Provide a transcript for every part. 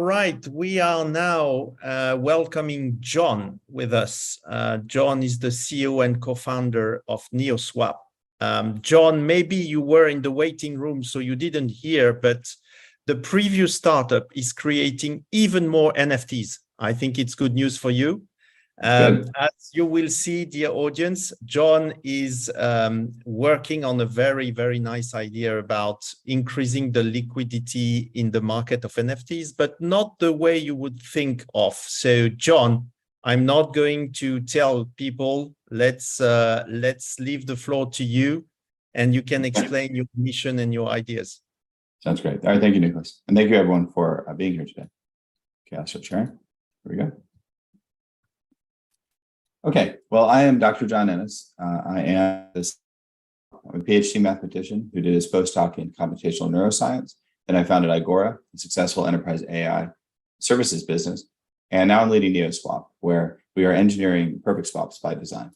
Right, we are now welcoming John with us. John is the CEO and co-founder of Neoswap. John, maybe you were in the waiting room, so you didn't hear, but the previous startup is creating even more NFTs. I think it's good news for you. As you will see, dear audience, John is working on a very, very nice idea about increasing the liquidity in the market of NFTs, but not the way you would think of. So, John, I'm not going to tell people, let's leave the floor to you, and you can explain your mission and your ideas. Sounds great. All right, thank you, Nicholas. And thank you, everyone, for being here today. Okay, I'll start sharing. Here we go. Okay, well, I am Dr. John Ennis. I'm a PhD mathematician who did his postdoc in computational neuroscience. Then I founded Agora, a successful enterprise AI services business. And now I'm leading Neoswap, where we are engineering perfect swaps by design.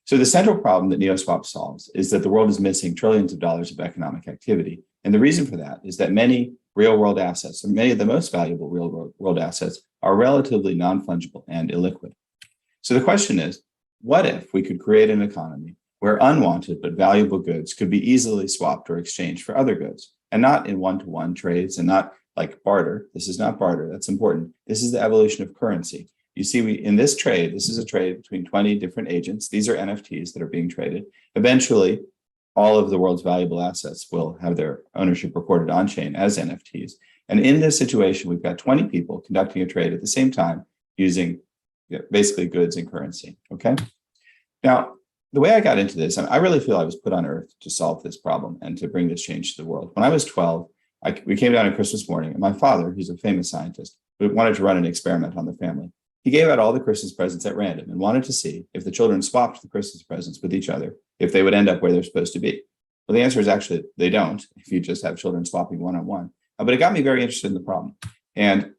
So the central problem that Neoswap solves is that the world is missing trillions of dollars of economic activity. And the reason for that is that many real-world assets, or many of the most valuable real-world assets, are relatively non-fungible and illiquid. So the question is, what if we could create an economy where unwanted but valuable goods could be easily swapped or exchanged for other goods, and not in one-to-one trades and not like barter? This is not barter. That's important. This is the evolution of currency. You see, in this trade, this is a trade between 20 different agents. These are NFTs that are being traded. Eventually, all of the world's valuable assets will have their ownership recorded on-chain as NFTs. And in this situation, we've got 20 people conducting a trade at the same time using basically goods and currency, okay? Now, the way I got into this, I really feel I was put on earth to solve this problem and to bring this change to the world. When I was 12, we came down on Christmas morning, and my father, who's a famous scientist, wanted to run an experiment on the family. He gave out all the Christmas presents at random and wanted to see if the children swapped the Christmas presents with each other, if they would end up where they're supposed to be. Well, the answer is actually they don't, if you just have children swapping one-on-one. But it got me very interested in the problem. And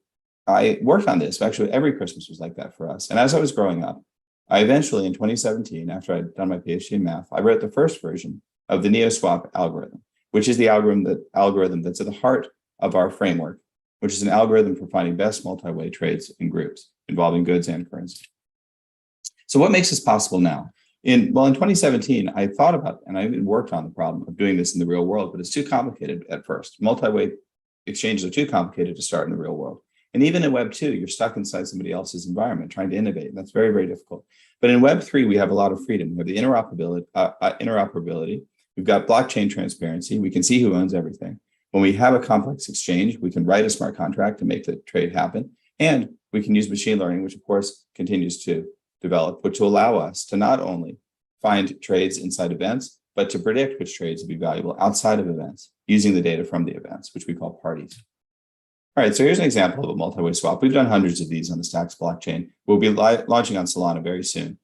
I worked on this. Actually, every Christmas was like that for us. And as I was growing up, I eventually, in 2017, after I'd done my PhD in math, I wrote the first version of the Neoswap algorithm, which is the algorithm that's at the heart of our framework, which is an algorithm for finding best multi-way trades in groups involving goods and currency. So what makes this possible now? In 2017, I thought about, and I even worked on the problem of doing this in the real world, but it's too complicated at first. Multi-way exchanges are too complicated to start in the real world. And even in Web 2, you're stuck inside somebody else's environment trying to innovate. And that's very, very difficult. But in Web 3, we have a lot of freedom. We have the interoperability. We've got blockchain transparency. We can see who owns everything. When we have a complex exchange, we can write a smart contract to make the trade happen. And we can use machine learning, which of course continues to develop, which will allow us to not only find trades inside events, but to predict which trades will be valuable outside of events using the data from the events, which we call parties. All right, so here's an example of a multi-way swap. We've done hundreds of these on the Stacks blockchain. We'll be launching on Solana very soon.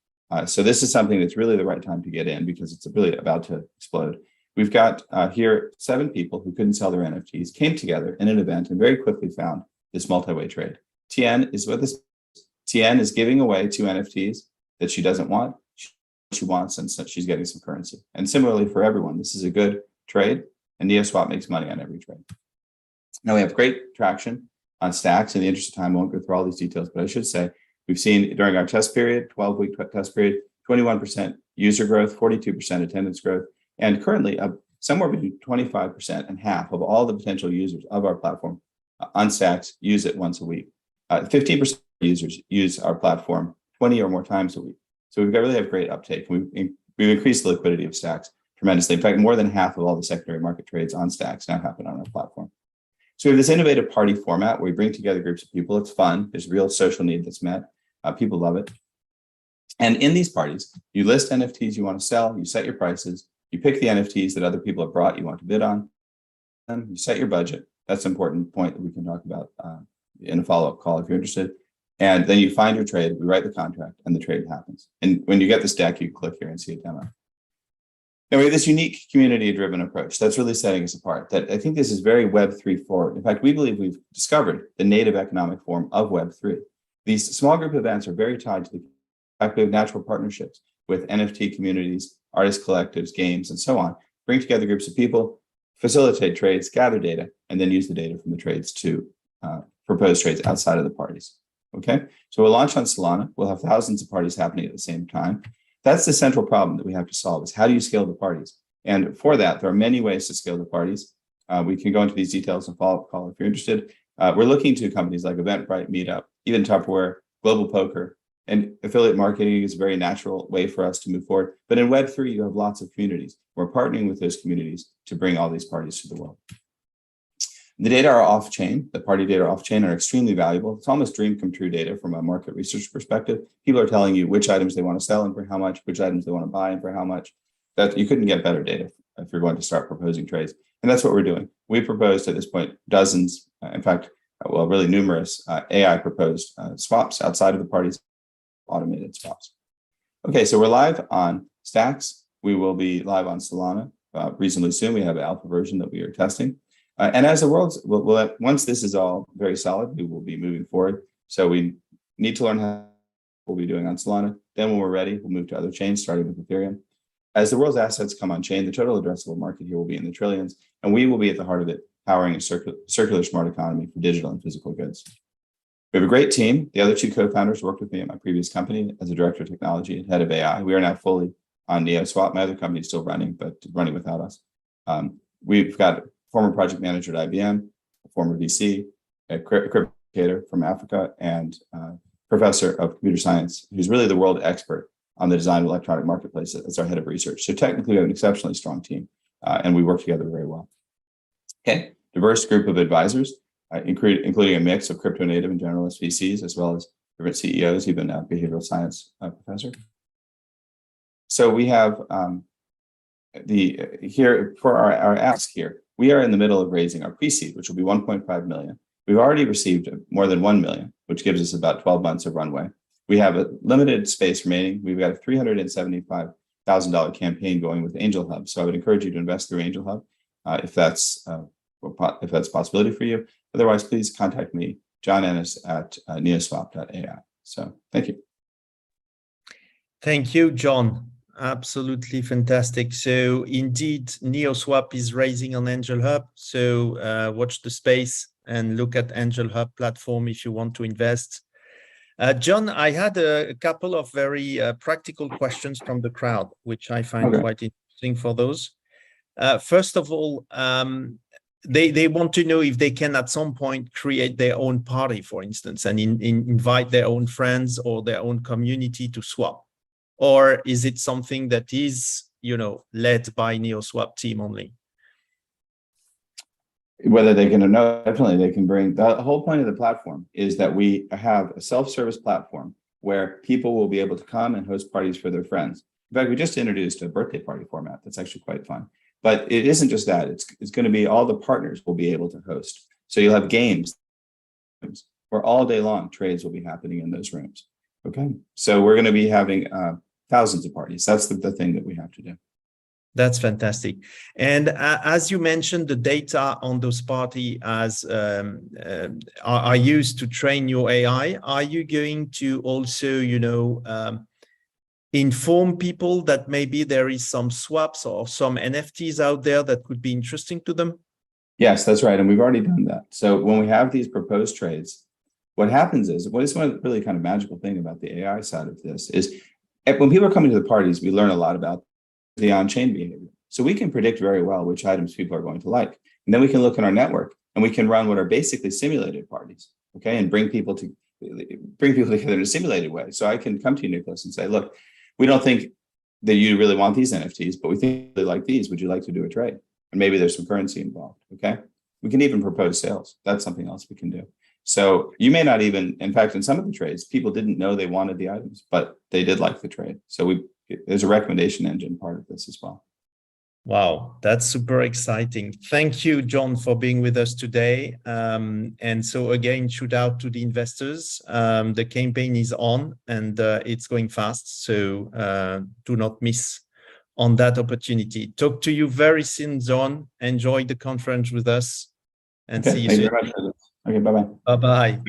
So this is something that's really the right time to get in because it's really about to explode. We've got here 7 people who couldn't sell their NFTs, came together in an event and very quickly found this multi-way trade. Tien is with us. Tien is giving away 2 NFTs that she doesn't want. She wants, and so she's getting some currency. And similarly for everyone, this is a good trade, and Neoswap makes money on every trade. Now we have great traction on Stacks. In the interest of time, I won't go through all these details, but I should say we've seen during our test period, 12-week test period, 21% user growth, 42% attendance growth, and currently somewhere between 25% and half of all the potential users of our platform on Stacks use it once a week. 15% of users use our platform 20 or more times a week. So we really have great uptake. We've increased the liquidity of Stacks tremendously. In fact, more than half of all the secondary market trades on Stacks now happen on our platform. So we have this innovative party format where we bring together groups of people. It's fun. There's a real social need that's met. People love it. And in these parties, you list NFTs you want to sell. You set your prices. You pick the NFTs that other people have brought you want to bid on. And you set your budget. That's an important point that we can talk about in a follow-up call if you're interested. And then you find your trade. We write the contract, and the trade happens. And when you get this deck, you click here and see a demo. Now we have this unique community-driven approach that's really setting us apart. That I think this is very Web 3 forward. In fact, we believe we've discovered the native economic form of Web 3. These small group events are very tied to the fact we have natural partnerships with NFT communities, artist collectives, games, and so on. Bring together groups of people, facilitate trades, gather data, and then use the data from the trades to proposed trades outside of the parties. Okay, so we'll launch on Solana. We'll have thousands of parties happening at the same time. That's the central problem that we have to solve, is how do you scale the parties? And for that, there are many ways to scale the parties. We can go into these details in a follow-up call if you're interested. We're looking to companies like Eventbrite, Meetup, even Tupperware, Global Poker, and affiliate marketing is a very natural way for us to move forward. But in Web3, you have lots of communities. We're partnering with those communities to bring all these parties to the world. The data are off-chain. The party data are off-chain are extremely valuable. It's almost dream come true data from a market research perspective. People are telling you which items they want to sell and for how much, which items they want to buy and for how much. That you couldn't get better data if you're going to start proposing trades. And that's what we're doing. We proposed at this point dozens, in fact, well, really numerous AI proposed swaps outside of the parties, automated swaps. Okay, so we're live on Stacks. We will be live on Solana reasonably soon. We have an alpha version that we are testing. And as the world's, once this is all very solid, we will be moving forward. So we need to learn how we'll be doing on Solana. Then when we're ready, we'll move to other chains, starting with Ethereum. As the world's assets come on chain, the total addressable market here will be in the trillions, and we will be at the heart of it, powering a circular smart economy for digital and physical goods. We have a great team. The other two co-founders worked with me at my previous company as a director of technology and head of AI. We are now fully on Neoswap. My other company is still running, but running without us. We've got former project manager at IBM, a former VC, a crypto from Africa, and professor of computer science, who's really the world expert on the design of electronic marketplace as our head of research. So technically, we have an exceptionally strong team, and we work together very well. Okay, diverse group of advisors, including a mix of crypto native and generalist VCs, as well as different CEOs, even a behavioral science professor. So we have here for our ask here. We are in the middle of raising our pre-seed, which will be 1.5 million. We've already received more than 1 million, which gives us about 12 months of runway. We have a limited space remaining. We've got a $375,000 campaign going with Angel Hub. So I would encourage you to invest through Angel Hub if that's a possibility for you. Otherwise, please contact me, John Ennis at neoswap.ai. So thank you. Thank you, John. Absolutely fantastic. So indeed, Neoswap is raising on Angel Hub. So watch the space and look at Angel Hub platform if you want to invest. John, I had a couple of very practical questions from the crowd, which I find quite interesting for those. First of all, they want to know if they can at some point create their own party, for instance, and invite their own friends or their own community to swap. Or is it something that is, led by Neoswap team only? Whether they can or no, definitely they can bring. The whole point of the platform is that we have a self-service platform where people will be able to come and host parties for their friends. In fact, we just introduced a birthday party format that's actually quite fun. But it isn't just that. It's going to be all the partners will be able to host. So you'll have games where all day long trades will be happening in those rooms. Okay, so we're going to be having thousands of parties. That's the thing that we have to do. That's fantastic. And as you mentioned, the data on those parties are used to train your AI. Are you going to also, inform people that maybe there is some swaps or some NFTs out there that could be interesting to them? Yes, that's right. And we've already done that. So when we have these proposed trades, what happens is, what is one of the really kind of magical thing about the AI side of this is when people are coming to the parties, we learn a lot about the on-chain behavior. So we can predict very well which items people are going to like. And then we can look in our network and we can run what are basically simulated parties, okay, and bring people together in a simulated way. So I can come to you, Nicholas, and say, look, we don't think that you really want these NFTs, but we think you really like these. Would you like to do a trade? And maybe there's some currency involved, okay? We can even propose sales. That's something else we can do. So you may not even, in fact, in some of the trades, people didn't know they wanted the items, but they did like the trade. So there's a recommendation engine part of this as well. Wow, that's super exciting. Thank you, John, for being with us today. And so again, shout out to the investors. The campaign is on and it's going fast. So do not miss on that opportunity. Talk to you very soon, John. Enjoy the conference with us and see you soon. Thank you very much. Okay, bye-bye. Bye-bye.